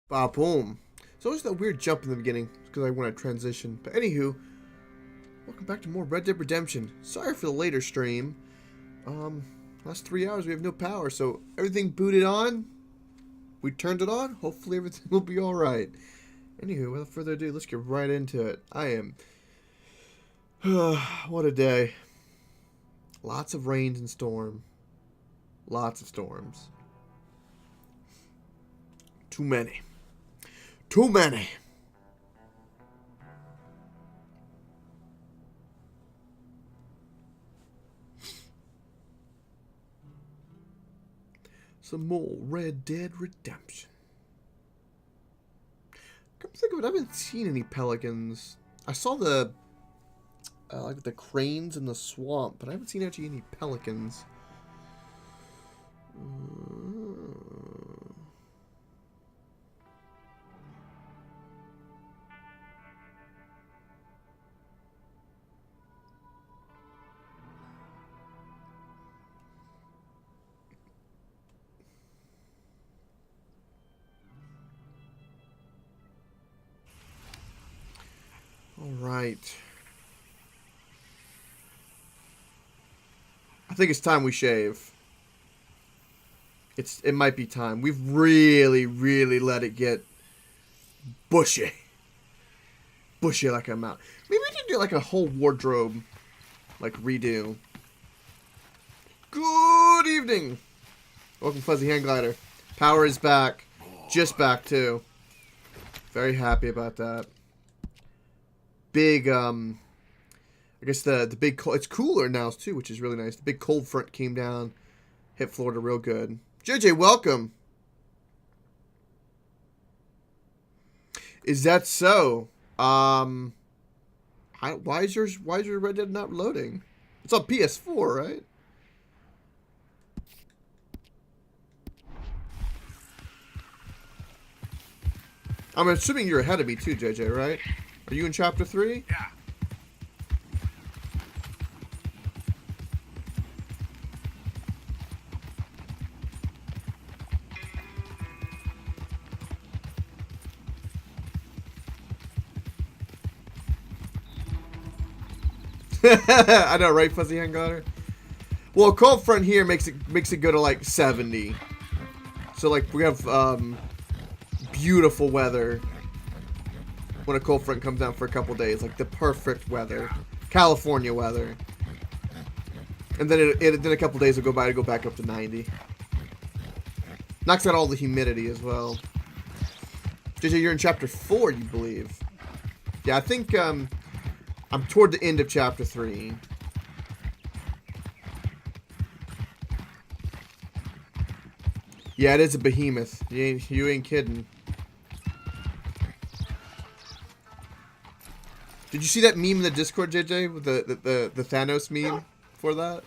Boom. So there's that weird jump in the beginning because I want to transition. But anywho, welcome back to more Red Dead Redemption. Sorry for the later stream. Last 3 hours we have no power, so everything booted on. We turned it on. Hopefully everything will be all right. Anywho, without further ado, let's get right into it. What a day. Lots of rains and storm. Lots of storms. Too many. Too many. Some more Red Dead Redemption. Come to think of it, I haven't seen any pelicans. I saw the like the cranes in the swamp, but I haven't seen actually any pelicans. All right. I think it's time we shave. It might be time. We've really let it get bushy. Bushy like a mountain. Maybe we can do like a whole wardrobe like redo. Good evening. Welcome, Fuzzy Hand Glider. Power is back. Just back too. Very happy about that. Big I guess the big cold, it's cooler now too, which is really nice. The big cold front came down, hit Florida real good. JJ, welcome. Is that so? Why is your Red Dead not loading? It's on PS4, right? I'm assuming you're ahead of me too, JJ, right? Are you in chapter 3? Yeah. I know, right, Fuzzy Hand Glider? Well, cold front here makes it go to like 70. So like we have beautiful weather when a cold front comes down for a couple days, like the perfect weather, California weather. And then then a couple days will go by to go back up to 90. Knocks out all the humidity as well. JJ, you're in chapter 4, you believe? Yeah, I think I'm toward the end of chapter 3. Yeah, it is a behemoth. You ain't kidding. Did you see that meme in the Discord, JJ, with the Thanos meme for that?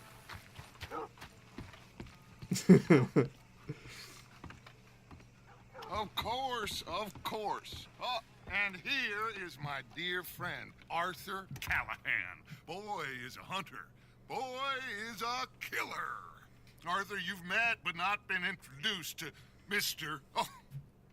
Of course, of course. Oh, and here is my dear friend, Arthur Callahan. Boy is a hunter. Boy is a killer. Arthur, you've met but not been introduced to Mr. Oh,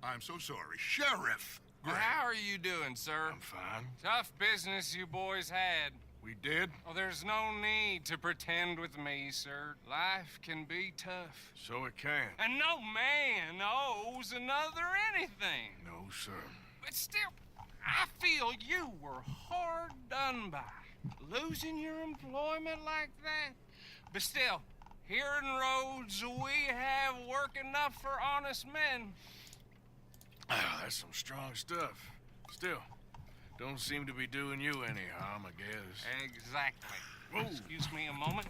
I'm so sorry, Sheriff Gray. How are you doing, sir? I'm fine. Tough business you boys had. We did? Oh, there's no need to pretend with me, sir. Life can be tough. So it can. And no man owes another anything. No, sir. But still, I feel you were hard done by. Losing your employment like that. But still, here in Rhodes, we have work enough for honest men. Ah, that's some strong stuff. Still, don't seem to be doing you any harm, I guess. Exactly. Whoa. Excuse me a moment.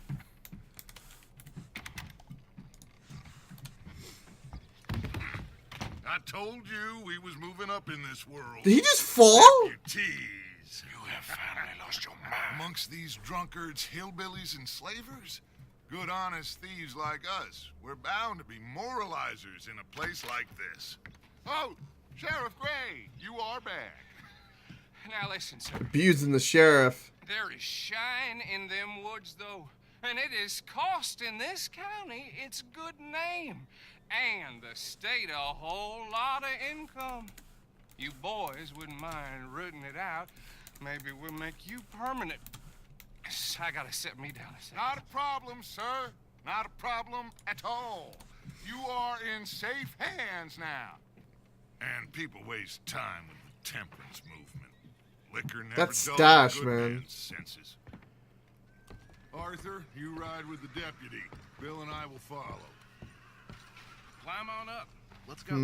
I told you we was moving up in this world. Did he just fall? Deputies. You have finally lost your mind. Amongst these drunkards, hillbillies, and slavers? Good, honest thieves like us. We're bound to be moralizers in a place like this. Oh, Sheriff Gray, you are back. Now listen, sir. Abusing the sheriff. There is shine in them woods, though, and it is cost in this county its good name. and the state a whole lot of income. You boys wouldn't mind rooting it out. Maybe we'll make you permanent. I gotta sit me down a second. Not a problem, sir. Not a problem at all. You are in safe hands now. And people waste time with the temperance movement. Liquor never That's dulls stash, good man. man's senses. Arthur, you ride with the deputy. Bill and I will follow. Climb on up. Let's go.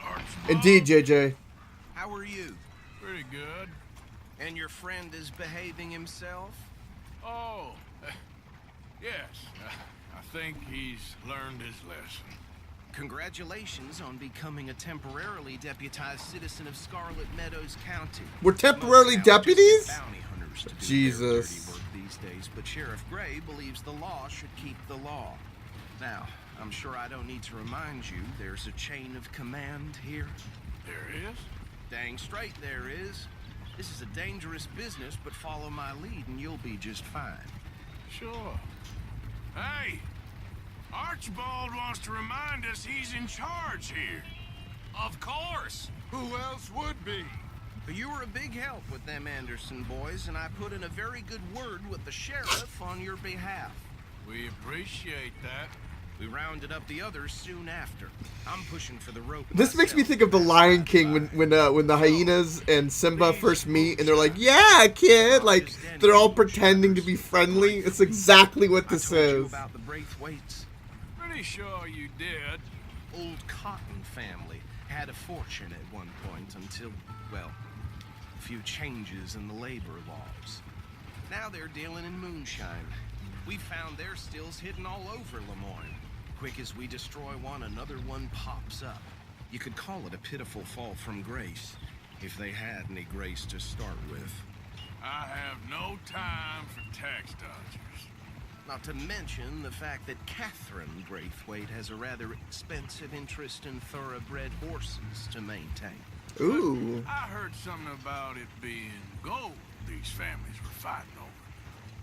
Archibald? Indeed, JJ. How are you? Pretty good. And your friend is behaving himself? Oh, yes. I think he's learned his lesson. Congratulations on becoming a temporarily deputized citizen of Scarlet Meadows County. We're temporarily Most now just deputies? get bounty hunters to do Jesus. their dirty work these days, but Sheriff Gray believes the law should keep the law. Now, I'm sure I don't need to remind you there's a chain of command here. There is? Dang straight there is. This is a dangerous business, but follow my lead and you'll be just fine. Sure. Hey! Archibald wants to remind us he's in charge here. Of course. Who else would be? But you were a big help with them Anderson boys, and I put in a very good word with the sheriff on your behalf. We appreciate that. We rounded up the others soon after. I'm pushing for the rope. This makes me myself. think of the Lion King when the hyenas and Simba first meet and they're like, "Yeah, kid," like they're all pretending to be friendly. It's exactly what this I told you is. about the Braithwaites. Pretty sure you did. Old Cotton family had a fortune at one point until, well, a few changes in the labor laws. Now they're dealing in moonshine. We found their stills hidden all over Lemoyne. Quick as we destroy one, another one pops up. You could call it a pitiful fall from grace, if they had any grace to start with. I have no time for tax dodgers. Not to mention the fact that Catherine Braithwaite has a rather expensive interest in thoroughbred horses to maintain. Ooh. I heard something about it being gold these families were fighting over.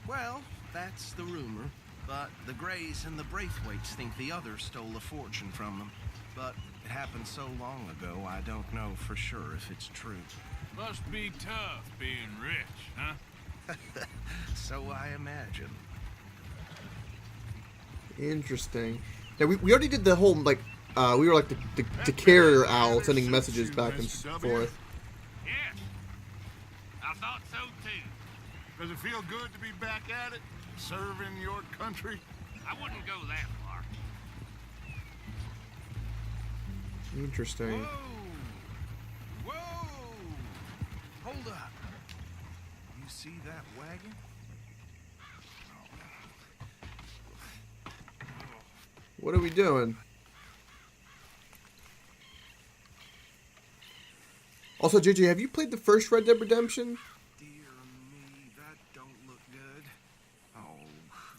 Well, that's the rumor. But the Grays and the Braithwaites think the others stole a fortune from them. But it happened so long ago, I don't know for sure if it's true. Must be tough being rich, huh? So I imagine. Interesting. Yeah, we already did the whole, like, we were like the carrier owl sending messages back and forth. Yes. I thought so too. Does it feel good to be back at it? Serving your country? I wouldn't go that far. Interesting. Whoa! Whoa! Hold up. You see that wagon? What are we doing? Also, JJ, have you played the first Red Dead Redemption? Dear me, that don't look good. Oh.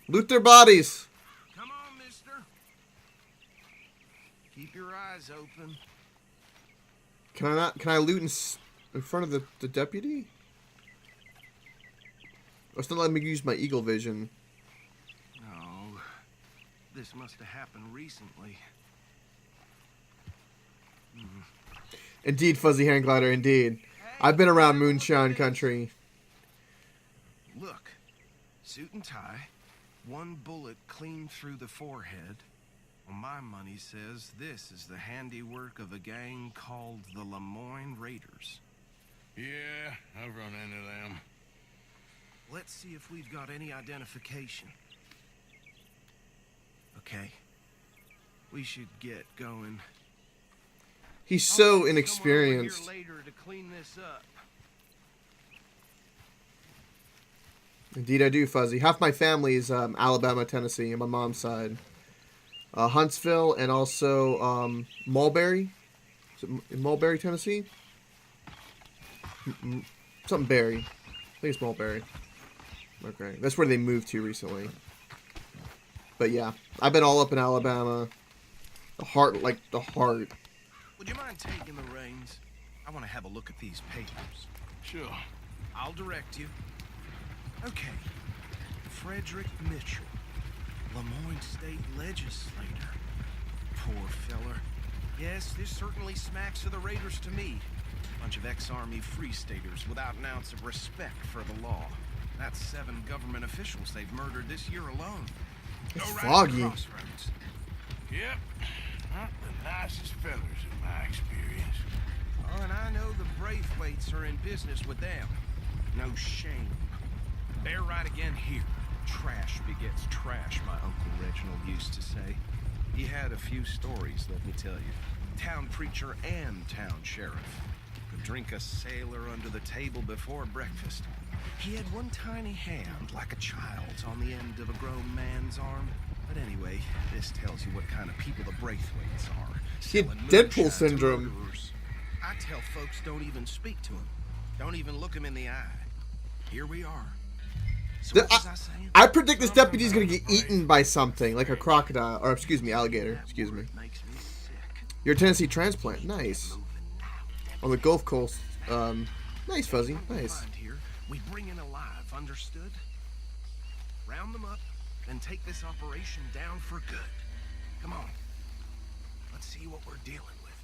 Loot their bodies. Come on, mister. Keep your eyes open. Can I not? Can I loot in front of the deputy? Oh, it's not letting me use my eagle vision. No. This must have happened recently. Indeed, Fuzzy Hand Glider, indeed. I've been around Moonshine country. Look. Suit and tie. One bullet clean through the forehead. Well, my money says this is the handiwork of a gang called the Lemoyne Raiders. Yeah, I've run into them. Let's see if we've got any identification. Okay. We should get going. He's I'll so send someone inexperienced. over here later to clean this up. Indeed, I do, Fuzzy. Half my family is Alabama, Tennessee, on my mom's side. Huntsville and also Mulberry. Is it in Mulberry, Tennessee? Something Berry. I think it's Mulberry. Okay, that's where they moved to recently. But yeah, I've been all up in Alabama. The heart. Would you mind taking the reins? I want to have a look at these papers. Sure. I'll direct you. Okay. Frederick Mitchell. Lemoyne State legislator. Poor feller. Yes, this certainly smacks of the Raiders to me. Bunch of ex-Army Free Staters without an ounce of respect for the law. That's 7 government officials they've murdered this year alone. It's Go right foggy. to the crossroads. Yep. Not the nicest fellers in my experience. Oh, and I know the Braithwaites are in business with them. No shame. They're right again here. Trash begets trash, my Uncle Reginald used to say. He had a few stories, let me tell you. Town preacher and town sheriff. Could drink a sailor under the table before breakfast. He had one tiny hand, like a child's, on the end of a grown man's arm. But anyway, this tells you what kind of people the Braithwaites are. He had Selling Deadpool moonshine to syndrome. murderers. I tell folks don't even speak to him. Don't even look him in the eye. Here we are. So what was I saying? I predict this deputy's gonna get eaten by something, like a crocodile, or excuse me, alligator. Excuse me. Makes me sick. You're a Tennessee transplant. Nice. On the Gulf Coast. Nice, Fuzzy. Nice. Around here, we bring in alive, understood? Round them up, then take this operation down for good. Come on. Let's see what we're dealing with.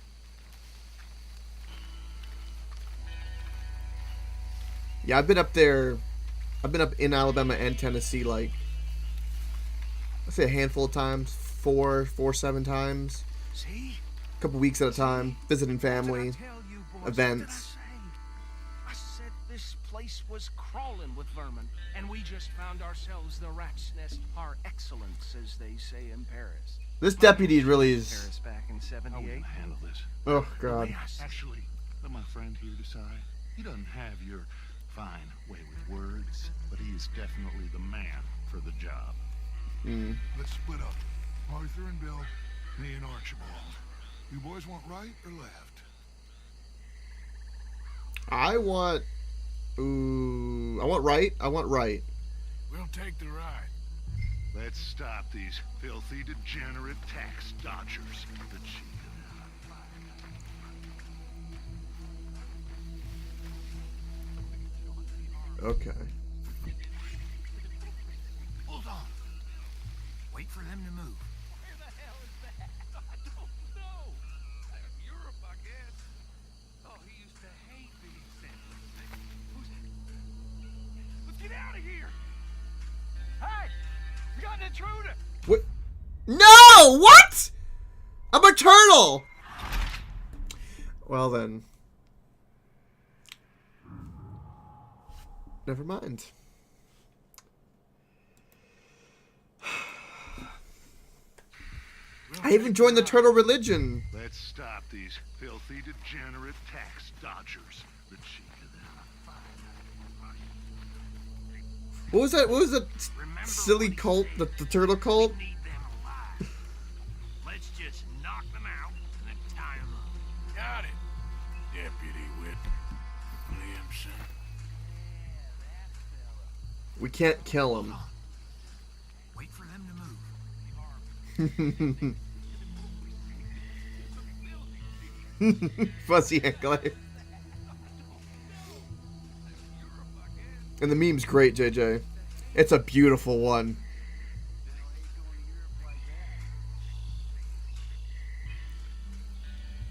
Yeah, I've been up there. I've been up in Alabama and Tennessee, like, I'd say a handful of times. 7 times. See? A couple weeks at a time. Visiting family. What did I tell you, boys? Events. What did I said this place was crawling with vermin, and we just found ourselves the rat's nest par excellence, as they say in Paris. This deputy really is. Paris back in How we '78. gonna handle this? Oh, God. Actually, let my friend here decide. He doesn't have your fine way with words, but he is definitely the man for the job. Let's split up. Arthur and Bill, me and Archibald. You boys want right or left? I want. Ooh. I want right. I want right. We'll take the ride. Let's stop these filthy, degenerate tax dodgers. The cheek Okay. Hold on. Wait for them to move. Where the hell is that? I don't know. Europe, I guess. Oh, he used to hate being sent. Who's that? Let's get out of here. Hey, we got an intruder. What? No! What? I'm a turtle! Well then. Never mind. I even joined the turtle religion. Let's stop these filthy, degenerate tax dodgers. The cheek of them. What was that? What was that silly cult? The turtle cult? Need them alive. Let's just knock them out and then tie them up. Got it. Deputy Whit Williamson. We can't kill him. Wait for them to move. Fuzzy Heckler. And the meme's great, JJ. It's a beautiful one.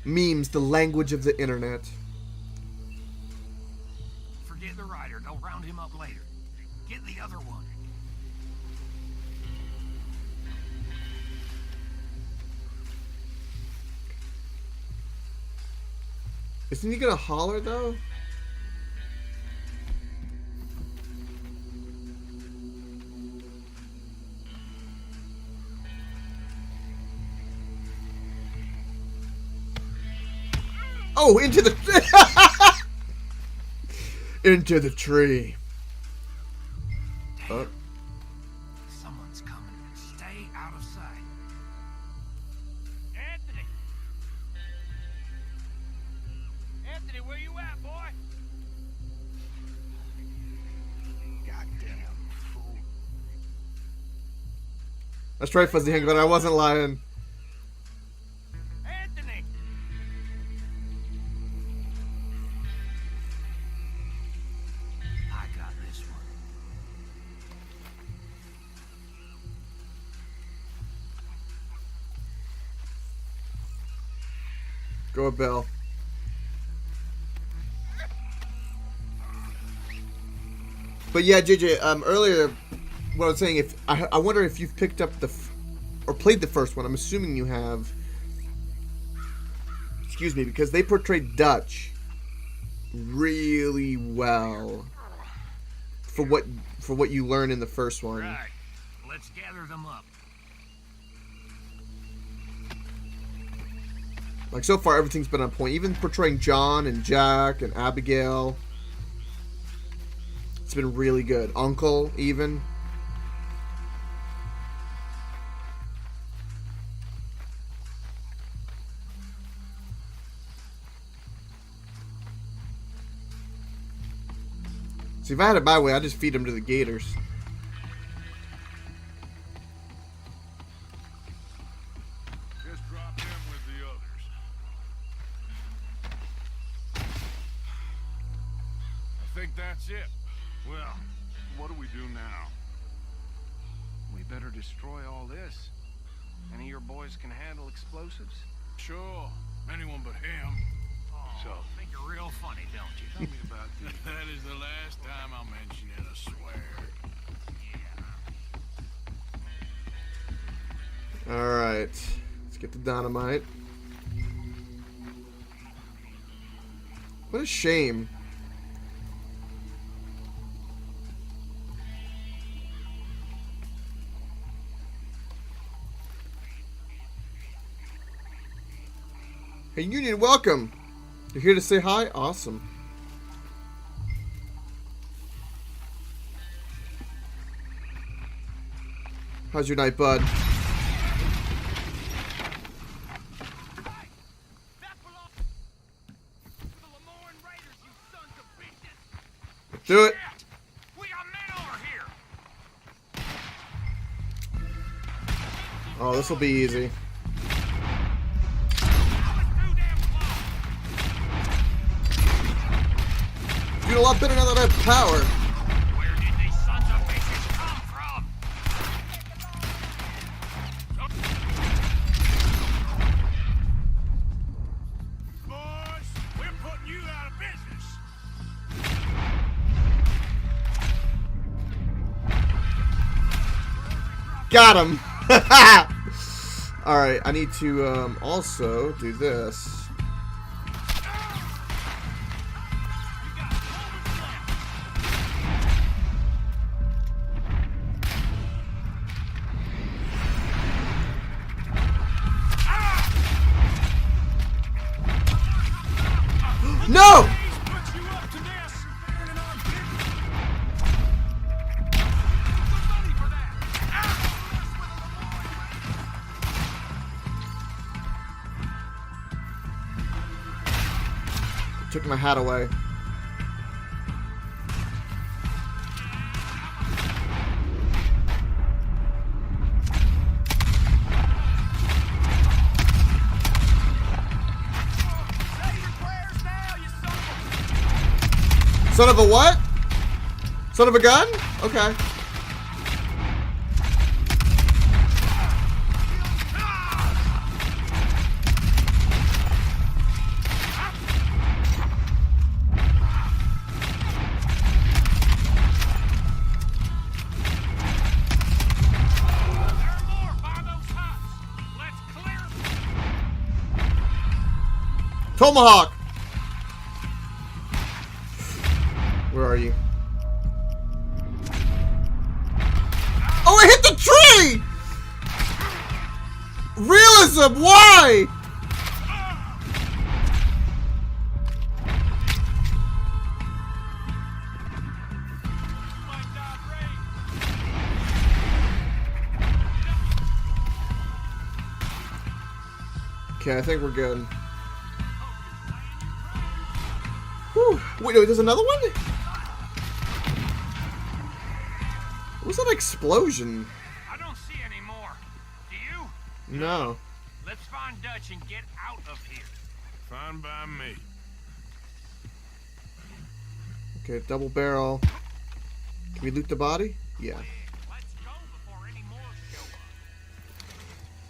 Memes, the language of the internet. Forget the rider. They'll round him up later. Get the other one. Isn't he gonna holler though? Oh, into the into the tree. Oh. Someone's coming. Stay out of sight. Anthony. Anthony, where you at, boy? Goddamn fool. That's right, Fuzzy Hengler. I wasn't lying. Anthony. I got this one. Go with Bill. But yeah, JJ, earlier, what I was saying, if I wonder if you've picked up or played the first one. I'm assuming you have. Excuse me, because they portrayed Dutch really well for what you learn in the first one. Right. Let's gather them up. Like, so far, everything's been on point. Even portraying John and Jack and Abigail. It's been really good. Uncle, even. See, if I had it my way, I'd just feed them to the gators. Just drop him with the others. I think that's it. Well, what do we do now? We better destroy all this. Any of your boys can handle explosives? Sure, anyone but him. So, think you're real funny, don't you? Tell me about this. That is the last time I'll mention it, I swear. Yeah. Alright. Let's get the dynamite. What a shame. Hey, Union, welcome. You're here to say hi? Awesome. How's your night, bud? Do it. We got men over here. Oh, this will be easy. Doing a lot better now that I have power. Where did these sons of bitches come from? Boys, we're putting you out of business. Got him. All right, I need to also do this. No! Took my hat away. Son of a what? Son of a gun? Okay. Tomahawk! Where are you? Oh, I hit the tree! Realism, why? Okay, I think we're good. Whew. Wait, there's another one? What was that explosion? I don't see any more. Do you? No. Let's find Dutch and get out of here. Fine by me. Okay, double barrel. Can we loot the body? Yeah. Let's go before any more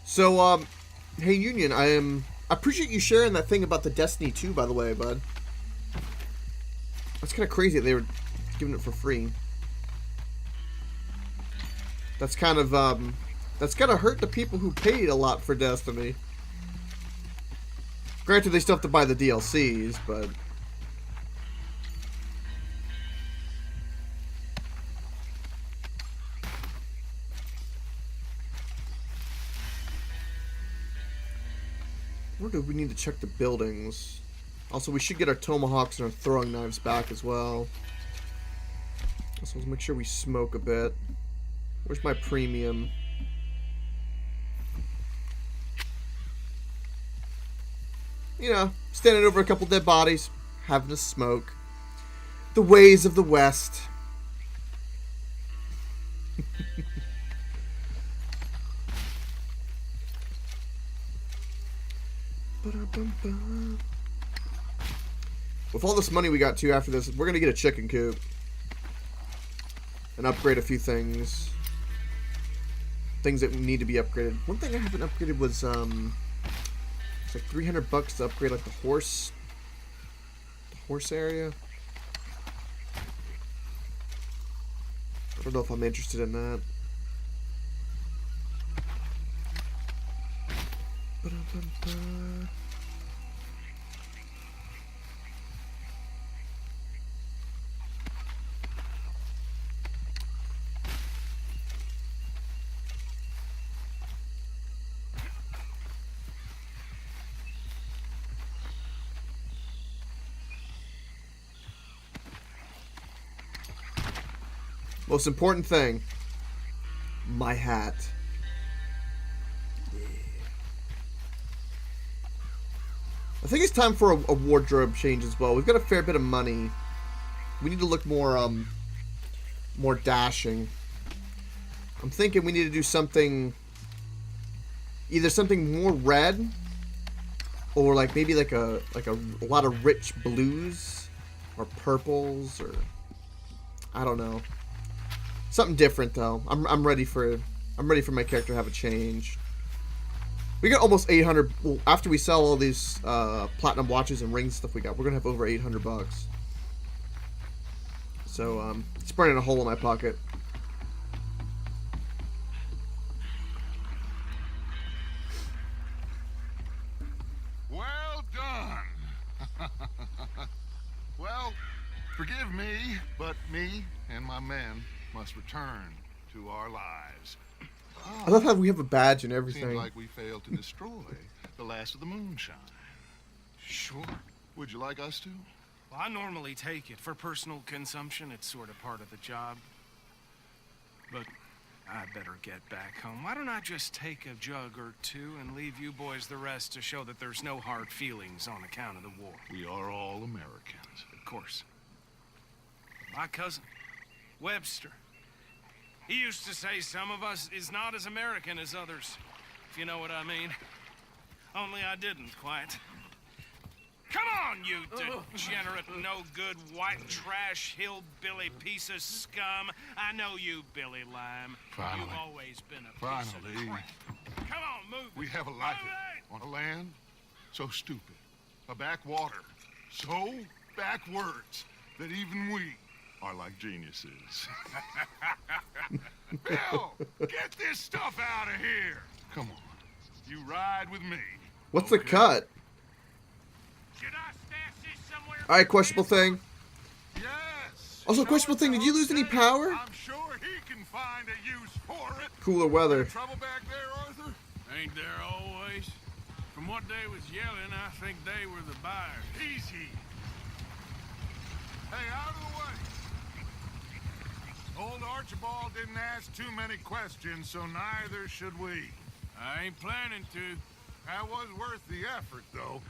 show up. So, hey Union, I am I appreciate you sharing that thing about the Destiny 2, by the way, bud. That's kind of crazy that they were giving it for free. That's kind of, that's gotta hurt the people who paid a lot for Destiny. Granted, they still have to buy the DLCs, but... Where do we need to check the buildings? Also, we should get our tomahawks and our throwing knives back as well. Also, let's make sure we smoke a bit. Where's my premium? You know, standing over a couple dead bodies, having a smoke. The ways of the West. With all this money we got too after this, we're gonna get a chicken coop and upgrade a few things. Things that need to be upgraded. One thing I haven't upgraded was it's like $300 to upgrade like the horse area. I don't know if I'm interested in that. Most important thing, my hat. Yeah. I think it's time for a wardrobe change as well. We've got a fair bit of money. We need to look more, more dashing. I'm thinking we need to do something, either something more red, or like maybe like a lot of rich blues, or purples, or I don't know. Something different though. I'm ready for my character to have a change. We got almost 800. Well, after we sell all these platinum watches and rings and stuff we got, we're gonna have over $800. So it's burning a hole in my pocket. Well done. Well, forgive me, but me and my men must return to our lives. I love how we have a badge and everything. Seems like we failed to destroy the last of the moonshine. Sure. Would you like us to? Well, I normally take it for personal consumption. It's sort of part of the job. But I better get back home. Why don't I just take a jug or two and leave you boys the rest to show that there's no hard feelings on account of the war? We are all Americans. Of course. My cousin, Webster. He used to say some of us is not as American as others, if you know what I mean. Only I didn't quite. Come on, you degenerate, no-good, white trash, hillbilly piece of scum. I know you, Billy Lime. Finally. You've always been a piece Finally. of crap. Come on, move it. We have a life Move on a land so stupid, a backwater so backwards that even we are like geniuses. Bill, get this stuff out of here. Come on, you ride with me. What's the cut? Should I stash this somewhere? All right, questionable thing. Yes. Also, show questionable it thing. to Did you lose any Jose. power? I'm sure he can find a use for it. Cooler weather. Trouble back there, Arthur? Ain't there always? From what they was yelling, I think they were the buyers. Easy. Hey, out of the way. Old Archibald didn't ask too many questions, so neither should we. I ain't planning to. That was worth the effort, though.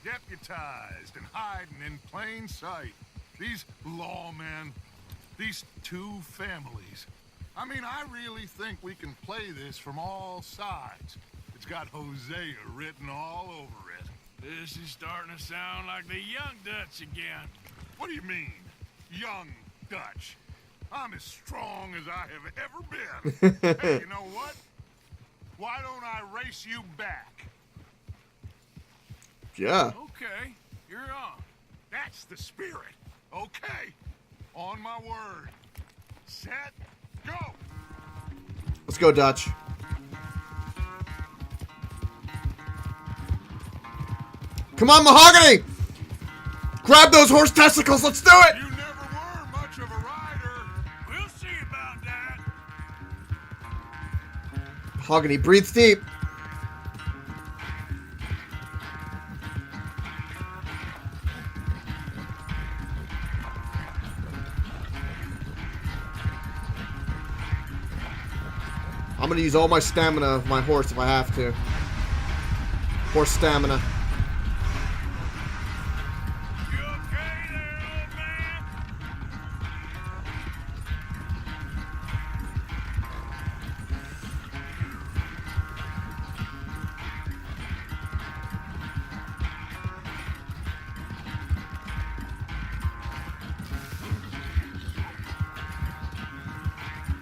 Deputized and hiding in plain sight. These lawmen, these two families. I mean, I really think we can play this from all sides. It's got Hosea written all over it. This is starting to sound like the Young Dutch again. What do you mean, young Dutch? I'm as strong as I have ever been. Hey, you know what? Why don't I race you back? Yeah. Okay, you're on. That's the spirit. Okay. On my word. Set. Go. Let's go, Dutch. Come on, Mahogany! Grab those horse testicles. Let's do it. You never were much of a rider. We'll see about that. Mahogany, breathe deep. I'm gonna use all my stamina of my horse if I have to. Horse stamina. You okay there, old man?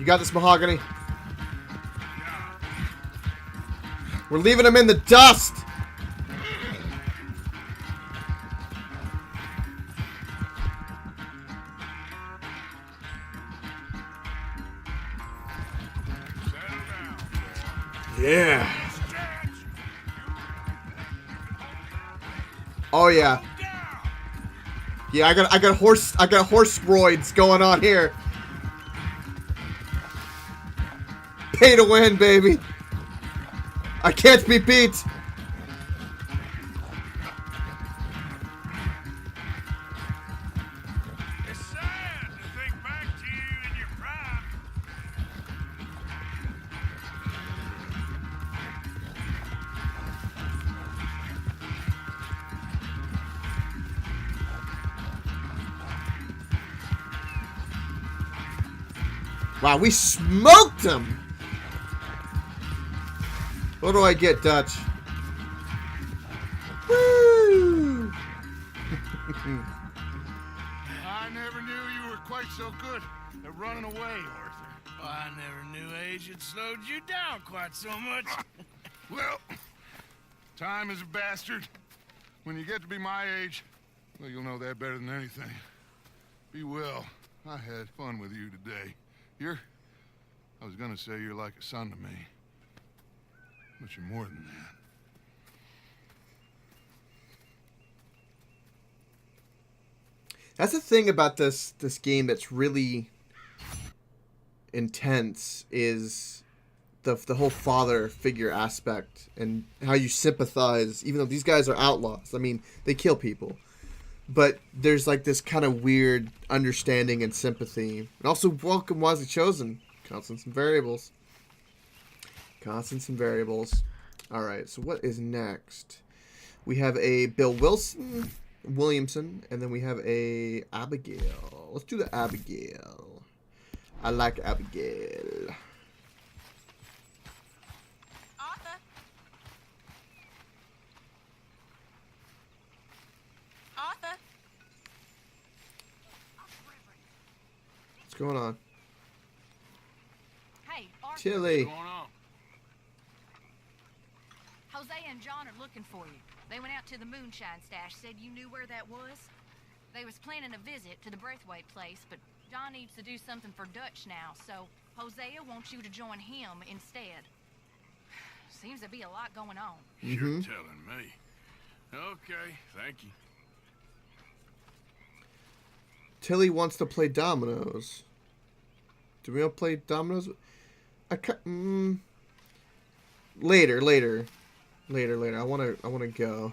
You got this, Mahogany. We're leaving him in the dust. Settle down. Yeah. Oh yeah. Yeah, I got horse roids going on here. Pay to win, baby. I can't be beat. It's sad to think back to you in your prime. Wow, we smoked him. What do I get, Dutch? Woo! I never knew you were quite so good at running away, Arthur. Well, I never knew age had slowed you down quite so much. Well, time is a bastard. When you get to be my age, well, you'll know that better than anything. Be well. I had fun with you today. I was gonna say you're like a son to me. But you're more than that. That's the thing about this game that's really intense is the whole father figure aspect and how you sympathize, even though these guys are outlaws. I mean, they kill people. But there's like this kind of weird understanding and sympathy. And also, welcome wisely chosen. Constants and variables. Constants and variables. Alright, so what is next? We have a Bill Williamson, and then we have a Abigail. Let's do the Abigail. I like Abigail. Arthur? Arthur? What's going on? Hey, Arthur. Chili. What's going on? Jose and John are looking for you. They went out to the Moonshine stash, said you knew where that was. They was planning a visit to the Braithwaite place, but John needs to do something for Dutch now, so Hosea wants you to join him instead. Seems to be a lot going on. You're telling me. Okay, thank you. Tilly wants to play dominoes. Do we all play dominoes? Later. I wanna go.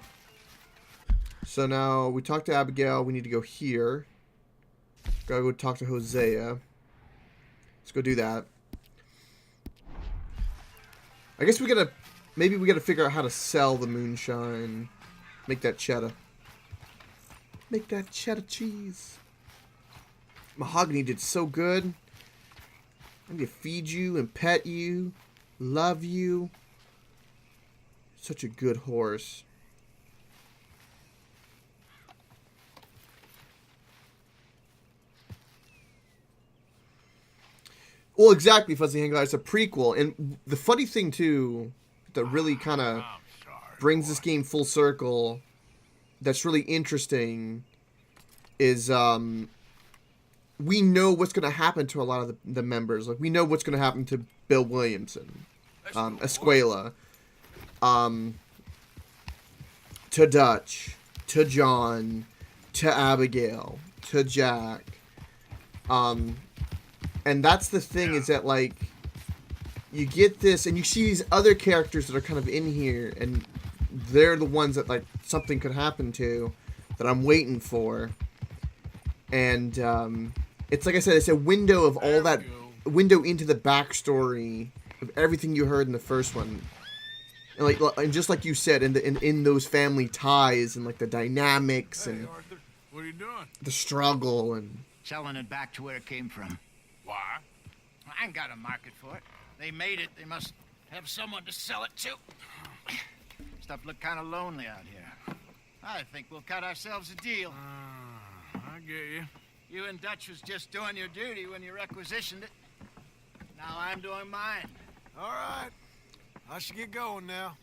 So now we talked to Abigail. We need to go here. Gotta go talk to Hosea. Let's go do that. I guess maybe we gotta figure out how to sell the moonshine. Make that cheddar. Make that cheddar cheese. Mahogany did so good. I need to feed you and pet you. Love you. Such a good horse. Well, exactly, Fuzzy Hangler. It's a prequel. And the funny thing, too, that really kind of brings this game full circle that's really interesting is we know what's going to happen to a lot of the members. Like, we know what's going to happen to Bill Williamson, Escuela, to Dutch, to John, to Abigail, to Jack. And that's the thing, is that, like, you get this, and you see these other characters that are kind of in here, and they're the ones that, like, something could happen to, that I'm waiting for. And it's like I said, it's a window of all that, window into the backstory of everything you heard in the first one. And just like you said, in those family ties and like the dynamics and Arthur, what are you doing? the struggle and Selling it back to where it came from. Why? I ain't got a market for it. They made it. They must have someone to sell it to. Stuff look kind of lonely out here. I think we'll cut ourselves a deal. I get you. You and Dutch was just doing your duty when you requisitioned it. Now I'm doing mine. All right. I should get going now.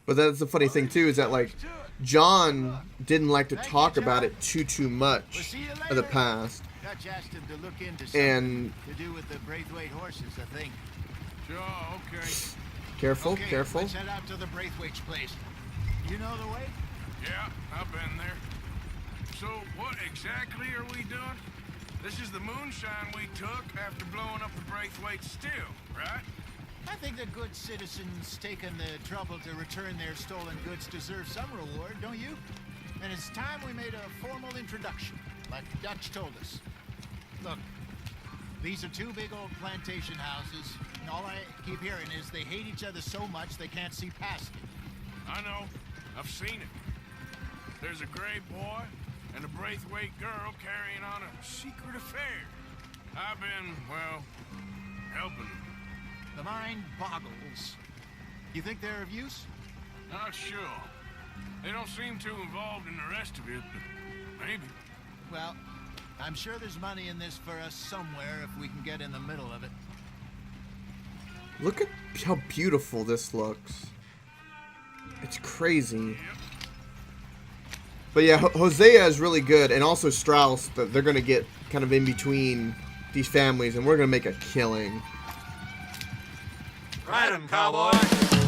But that's the funny thing too, is that like John didn't like to talk about it too much of the past. Dutch asked him to look into something And to do with the Braithwaite horses, I think. Sure, okay. careful, Okay, careful. let's head out to the Braithwaite's place. You know the way? Yeah, I've been there. So what exactly are we doing? This is the moonshine we took after blowing up the Braithwaite still, right? I think the good citizens taking the trouble to return their stolen goods deserve some reward, don't you? And it's time we made a formal introduction, like Dutch told us. Look, these are two big old plantation houses, and all I keep hearing is they hate each other so much they can't see past it. I know. I've seen it. There's a gray boy and a Braithwaite girl carrying on a secret affair. I've been, well, helping them. The mind boggles. You think they're of use? Not sure. They don't seem too involved in the rest of it, but maybe. Well, I'm sure there's money in this for us somewhere if we can get in the middle of it. Look at how beautiful this looks. It's crazy. But yeah, Hosea is really good, and also Strauss. They're going to get kind of in between these families, and we're going to make a killing. Ride 'em, cowboy!